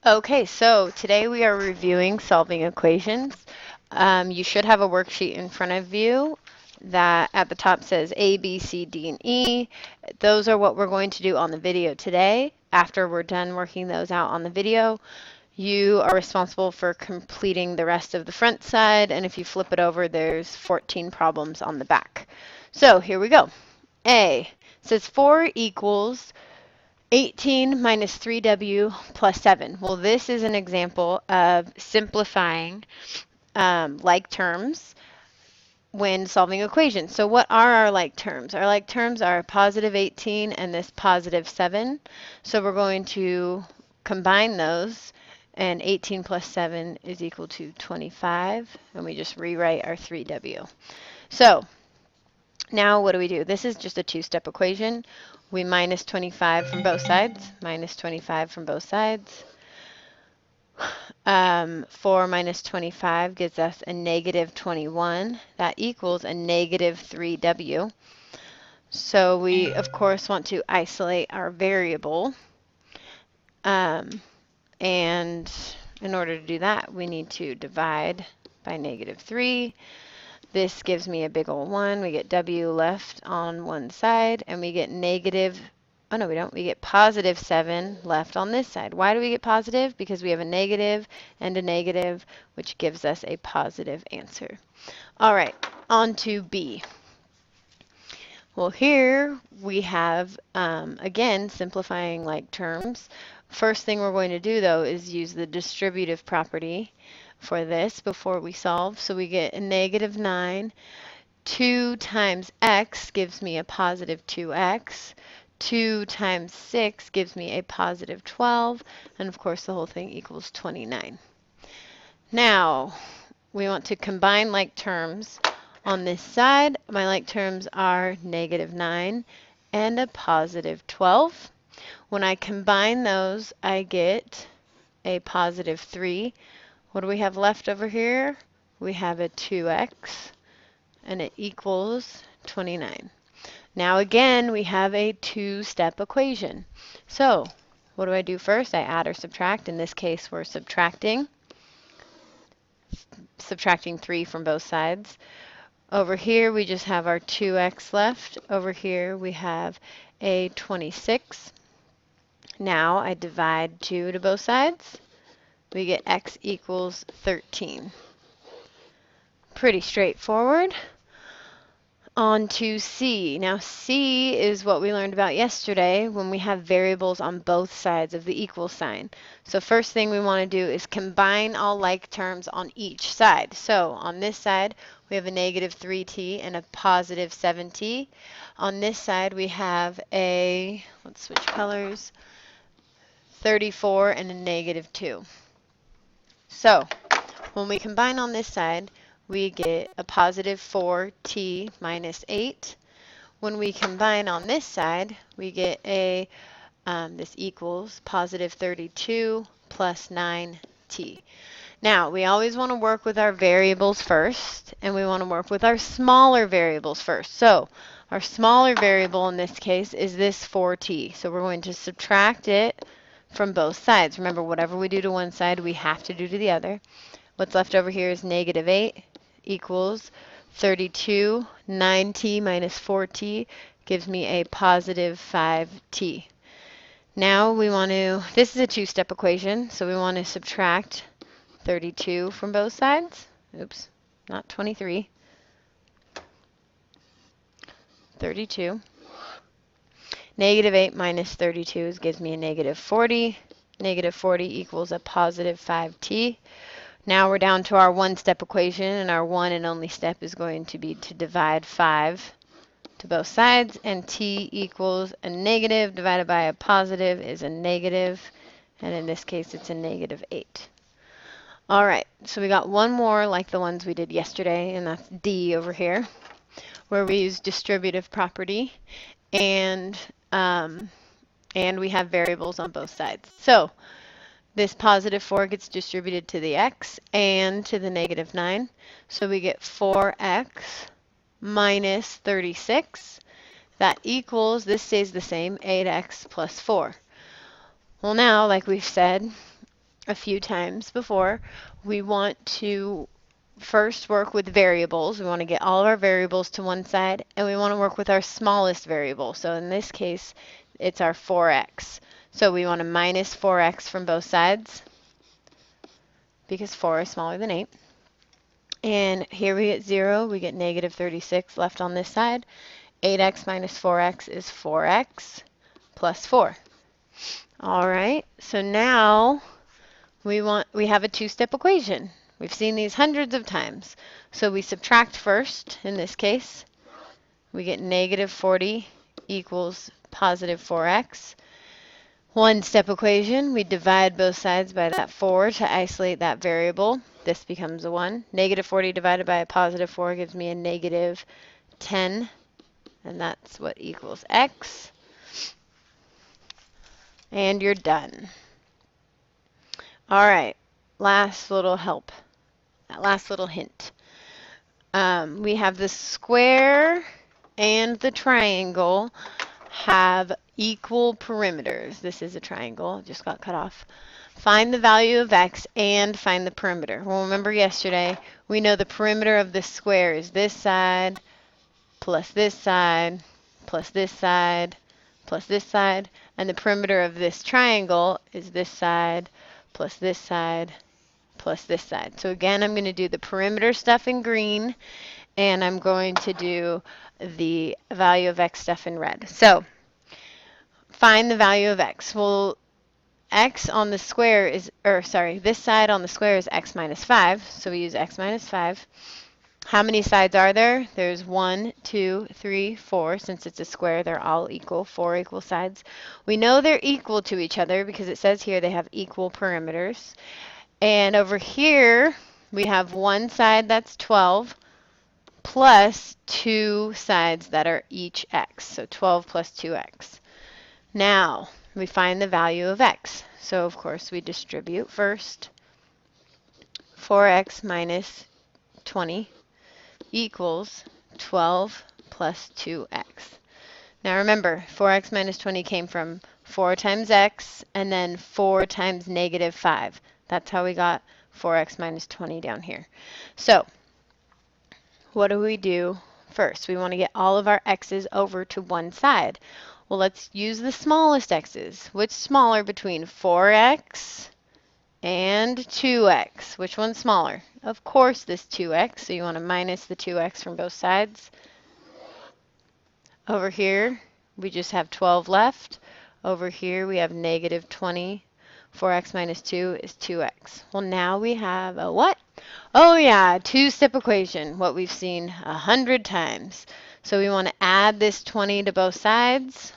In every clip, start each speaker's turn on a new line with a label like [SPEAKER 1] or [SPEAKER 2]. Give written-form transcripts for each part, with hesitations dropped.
[SPEAKER 1] Okay, so today we are reviewing solving equations. You should have a worksheet in front of you that at the top says A, B, C, D, and E. Those are what we're going to do on the video today. After we're done working those out on the video, you are responsible for completing the rest of the front side, and if you flip it over, there's 14 problems on the back. So here we go. A says 4 equals 18 minus 3w plus 7. Well, this is an example of simplifying like terms when solving equations. So what are our like terms? Our like terms are positive 18 and this positive 7. So we're going to combine those, and 18 plus 7 is equal to 25, and we just rewrite our 3w. So now what do? This is just a two-step equation. We minus 25 from both sides, minus 25 from both sides. 4 minus 25 gives us a negative 21. That equals a negative 3w. So we, of course, want to isolate our variable. And in order to do that, we need to divide by negative 3. This gives me a big old 1. We get w left on one side, and we get negative, oh no, we don't. We get positive 7 left on this side. Why do we get positive? Because we have a negative and a negative, which gives us a positive answer. All right, on to B. Well, here we have, again, simplifying like terms. First thing we're going to do, though, is use the distributive property for this before we solve. So we get a negative 9. 2 times x gives me a positive 2x. 2 times 6 gives me a positive 12. And of course, the whole thing equals 29. Now, we want to combine like terms. On this side, my like terms are negative 9 and a positive 12. When I combine those, I get a positive 3. What do we have left over here? We have a 2x, and it equals 29. Now again, we have a two-step equation. So what do I do first? I add or subtract. In this case, we're subtracting 3 from both sides. Over here, we just have our 2x left. Over here, we have a 26. Now I divide 2 to both sides. We get x equals 13. Pretty straightforward. On to C. Now C is what we learned about yesterday when we have variables on both sides of the equal sign. So first thing we want to do is combine all like terms on each side. So on this side we have a negative 3t and a positive 7t. On this side we have a, let's switch colors, 34 and a negative 2. So when we combine on this side, we get a positive 4t minus 8. When we combine on this side, we get a, this equals positive 32 plus 9t. Now, we always want to work with our variables first, and we want to work with our smaller variables first. So our smaller variable in this case is this 4t. So we're going to subtract it from both sides. Remember, whatever we do to one side, we have to do to the other. What's left over here is negative 8 equals 32. 9t minus 4t gives me a positive 5t. Now we want to, this is a two-step equation, so we want to subtract 32 from both sides. Oops, not 23. 32. Negative 8 minus 32 gives me a negative 40. Negative 40 equals a positive 5t. Now we're down to our one-step equation, and our one and only step is going to be to divide 5 to both sides, and t equals a negative divided by a positive is a negative, and in this case it's a negative 8. All right, so we got one more like the ones we did yesterday, and that's D over here, where we use distributive property, and we have variables on both sides. So this positive 4 gets distributed to the x and to the negative 9. So we get 4x minus 36. That equals, this stays the same, 8x plus 4. Well now, like we've said, a few times before, we want to first work with variables. We want to get all of our variables to one side, and we want to work with our smallest variable. So in this case, it's our 4x. So we want to minus 4x from both sides because 4 is smaller than 8. And here we get 0. We get negative 36 left on this side. 8x minus 4x is 4x plus 4. All right, so now we have a two-step equation. We've seen these hundreds of times. So we subtract first, in this case. We get negative 40 equals positive 4x. One-step equation, we divide both sides by that 4 to isolate that variable. This becomes a 1. Negative 40 divided by a positive 4 gives me a negative 10, and that's what equals x. And you're done. All right, last little help. Last little hint. We have the square and the triangle have equal perimeters. This is a triangle, it just got cut off. Find the value of x and find the perimeter. Well, remember yesterday, we know the perimeter of the square is this side plus this side plus this side plus this side, and the perimeter of this triangle is this side plus this side plus this side. So again, I'm going to do the perimeter stuff in green, and I'm going to do the value of x stuff in red. So find the value of x. Well, x on the square is, this side on the square is x minus 5, so we use x minus 5. How many sides are there? There's 1, 2, 3, 4. Since it's a square, they're all equal, 4 equal sides. We know they're equal to each other because it says here they have equal perimeters. And over here, we have one side that's 12 plus 2 sides that are each x. So 12 plus 2x. Now, we find the value of x. So, of course, we distribute first. 4x minus 20 equals 12 plus 2x. Now remember, 4x minus 20 came from 4 times x and then 4 times negative 5. That's how we got 4x minus 20 down here. So what do we do first? We want to get all of our x's over to one side. Well, let's use the smallest x's. What's smaller between 4x and 2x? Which one's smaller? Of course, this 2x, so you want to minus the 2x from both sides. Over here, we just have 12 left. Over here, we have negative 20. 4x minus 2 is 2x. Well, now we have a what? Oh yeah, two-step equation, what we've seen 100 times. So we want to add this 20 to both sides.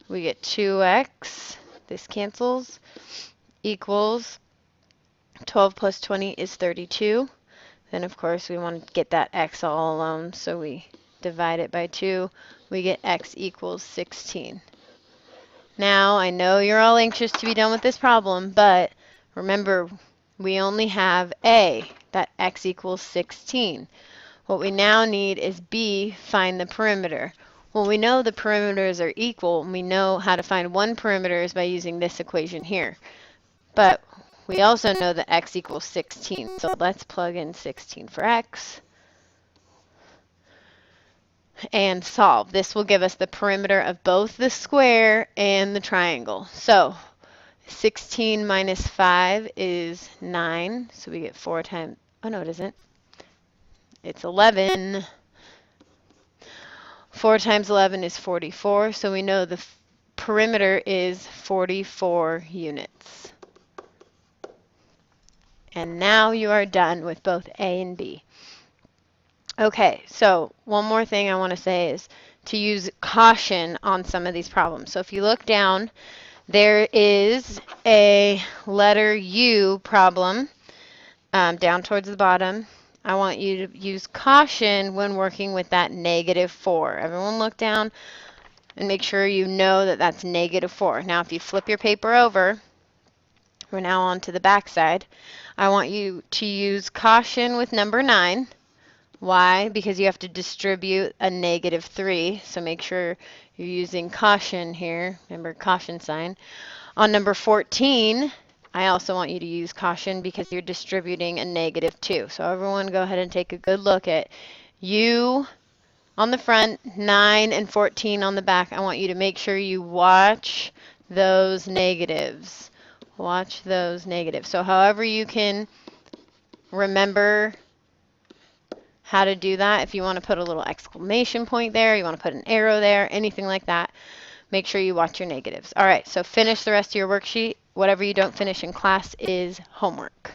[SPEAKER 1] We get 2x, this cancels, equals 12 plus 20 is 32. Then, of course, we want to get that x all alone, so we divide it by 2. We get x equals 16. Now, I know you're all anxious to be done with this problem, but remember, we only have a, that x equals 16. What we now need is b, find the perimeter. Well, we know the perimeters are equal, and we know how to find one perimeter is by using this equation here. But we also know that x equals 16, so let's plug in 16 for x and solve. This will give us the perimeter of both the square and the triangle. So 16 minus 5 is 9, so we get 4 times, oh no it isn't, it's 11. 4 times 11 is 44, so we know the perimeter is 44 units. And now you are done with both A and B. Okay, so one more thing I want to say is to use caution on some of these problems. So if you look down, there is a letter U problem down towards the bottom. I want you to use caution when working with that negative 4. Everyone look down and make sure you know that that's negative 4. Now if you flip your paper over, we're now on to the back side. I want you to use caution with number 9. Why? Because you have to distribute a negative 3, so make sure you're using caution here. Remember, caution sign. On number 14, I also want you to use caution because you're distributing a negative too. So everyone go ahead and take a good look at U on the front, 9 and 14 on the back. I want you to make sure you watch those negatives. Watch those negatives. So however you can remember how to do that, if you want to put a little exclamation point there, you want to put an arrow there, anything like that, make sure you watch your negatives. All right, so finish the rest of your worksheet. Whatever you don't finish in class is homework.